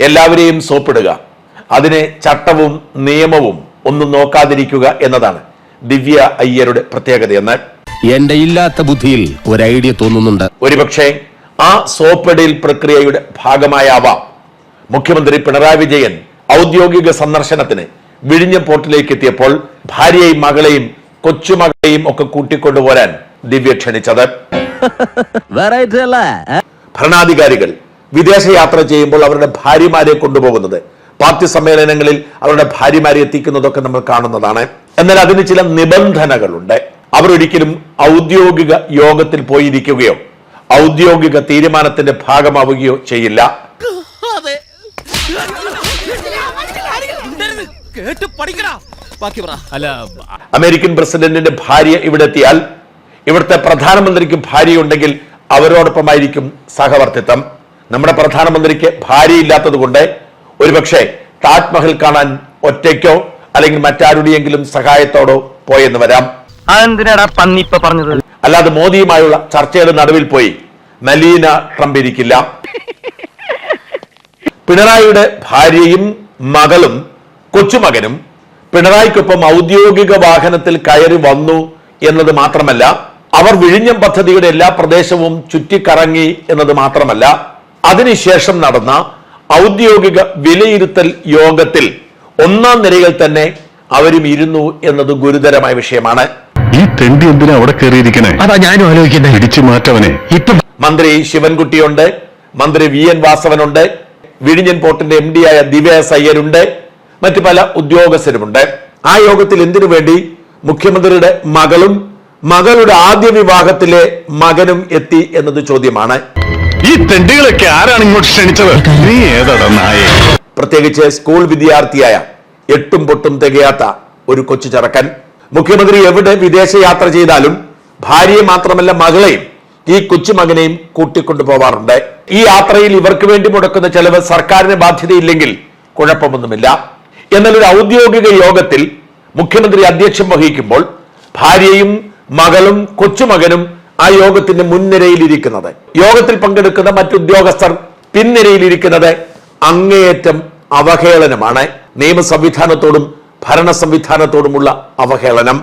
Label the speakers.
Speaker 1: എല്ലാവരെയും സോപ്പിടുക, അതിനെ ചട്ടവും നിയമവും ഒന്നും നോക്കാതിരിക്കുക എന്നതാണ് ദിവ്യ അയ്യരുടെ പ്രത്യേകതയെന്ന്
Speaker 2: എന്റെ ഇല്ലാത്ത ബുദ്ധിയിൽ ഒരു ഐഡിയ തോന്നുന്നുണ്ട്.
Speaker 1: ഒരുപക്ഷെ ആ സോപ്പിടൽ പ്രക്രിയയുടെ ഭാഗമായാവാം മുഖ്യമന്ത്രി പിണറായി വിജയൻ ഔദ്യോഗിക സന്ദർശനത്തിന് വിഴിഞ്ഞം പോർട്ടിലേക്ക് എത്തിയപ്പോൾ ഭാര്യയെയും മകളെയും കൊച്ചുമകളെയും ഒക്കെ കൂട്ടിക്കൊണ്ടുപോരാൻ ദിവ്യ ക്ഷണിച്ചത്. ഭരണാധികാരികൾ വിദേശയാത്ര ചെയ്യുമ്പോൾ അവരുടെ ഭാര്യമാരെ കൊണ്ടുപോകുന്നത്, പാർട്ടി സമ്മേളനങ്ങളിൽ അവരുടെ ഭാര്യമാരെ എത്തിക്കുന്നതൊക്കെ നമ്മൾ കാണുന്നതാണ്. എന്നാൽ അതിന് ചില നിബന്ധനകളുണ്ട്. അവർ ഒരിക്കലും ഔദ്യോഗിക യോഗത്തിൽ പോയിരിക്കുകയോ ഔദ്യോഗിക തീരുമാനത്തിന്റെ ഭാഗമാവുകയോ ചെയ്യില്ല. അമേരിക്കൻ പ്രസിഡന്റിന്റെ ഭാര്യ ഇവിടെ എത്തിയാൽ ഇവിടുത്തെ പ്രധാനമന്ത്രിക്ക് ഭാര്യയുണ്ടെങ്കിൽ അവരോടൊപ്പമായിരിക്കും സഹവർത്തിത്വം. നമ്മുടെ പ്രധാനമന്ത്രിക്ക് ഭാര്യയില്ലാത്തത് കൊണ്ട് ഒരുപക്ഷെ താജ്മഹൽ കാണാൻ ഒറ്റയ്ക്കോ അല്ലെങ്കിൽ മറ്റാരുടെയെങ്കിലും സഹായത്തോടോ പോയെന്ന് വരാം. അല്ലാതെ മോദിയുമായുള്ള ചർച്ചയുടെ നടുവിൽ പോയി മലീന ട്രംപ് ഇരിക്കില്ല. പിണറായിയുടെ ഭാര്യയും മകളും കൊച്ചുമകനും പിണറായിക്കൊപ്പം ഔദ്യോഗിക വാഹനത്തിൽ കയറി വന്നു എന്നത് മാത്രമല്ല, അവർ വിഴിഞ്ഞം പദ്ധതിയുടെ എല്ലാ പ്രദേശവും ചുറ്റിക്കറങ്ങി എന്നത് മാത്രമല്ല, അതിനുശേഷം നടന്ന ഔദ്യോഗിക വിലയിരുത്തൽ യോഗത്തിൽ ഒന്നാം നിരയിൽ തന്നെ അവരും ഇരുന്നു എന്നത് ഗുരുതരമായ വിഷയമാണ്.
Speaker 3: ഈ തെണ്ടി എന്തിനാ അവിടെ കയറിയിരിക്കണേ? അതാ ഞാനും ആലോചിക്കുന്നത്. ഇടിച്ചു മാറ്റവനെ.
Speaker 1: മന്ത്രി ശിവൻകുട്ടിയുണ്ട്, മന്ത്രി വി എൻ വാസവനുണ്ട്, വിഴിഞ്ഞൻ പോർട്ടിന്റെ MD ആയ ദിവ്യ അയ്യരുണ്ട്, മറ്റു പല ഉദ്യോഗസ്ഥരുമുണ്ട്. ആ യോഗത്തിൽ എന്തിനു വേണ്ടി മുഖ്യമന്ത്രിയുടെ മകളും മകളുടെ ആദ്യ വിവാഹത്തിലെ മകനും എത്തി എന്നത് ചോദ്യമാണ്.
Speaker 3: ഈ തെണ്ടികളൊക്കെ ആരാണ് ഇങ്ങോട്ട് ക്ഷണിച്ചത്? നീ ഏതാ നായേ?
Speaker 1: പ്രത്യേകിച്ച് സ്കൂൾ വിദ്യാർത്ഥിയായ എട്ടും പൊട്ടും തികയാത്ത ഒരു കൊച്ചു ചെറുക്കൻ. മുഖ്യമന്ത്രി എവിടെ വിദേശയാത്ര ചെയ്താലും ഭാര്യയെ മാത്രമല്ല മകളെയും ഈ കൊച്ചുമകനെയും കൂട്ടിക്കൊണ്ടു പോവാറുണ്ട്. ഈ യാത്രയിൽ ഇവർക്ക് വേണ്ടി മുടക്കുന്ന ചെലവ് സർക്കാരിന് ബാധ്യതയില്ലെങ്കിൽ കുഴപ്പമൊന്നുമില്ല. എന്നാൽ ഒരു ഔദ്യോഗിക യോഗത്തിൽ മുഖ്യമന്ത്രി അധ്യക്ഷം വഹിക്കുമ്പോൾ ഭാര്യയും മകളും കൊച്ചുമകനും ആ യോഗത്തിന്റെ മുൻനിരയിലിരിക്കുന്നത്, യോഗത്തിൽ പങ്കെടുക്കുന്ന മറ്റുദ്യോഗസ്ഥർ പിൻനിരയിലിരിക്കുന്നത് അങ്ങേയറ്റം അവഹേളനമാണ്. നിയമ സംവിധാനത്തോടും ഭരണ സംവിധാനത്തോടുമുള്ള അവഹേളനം.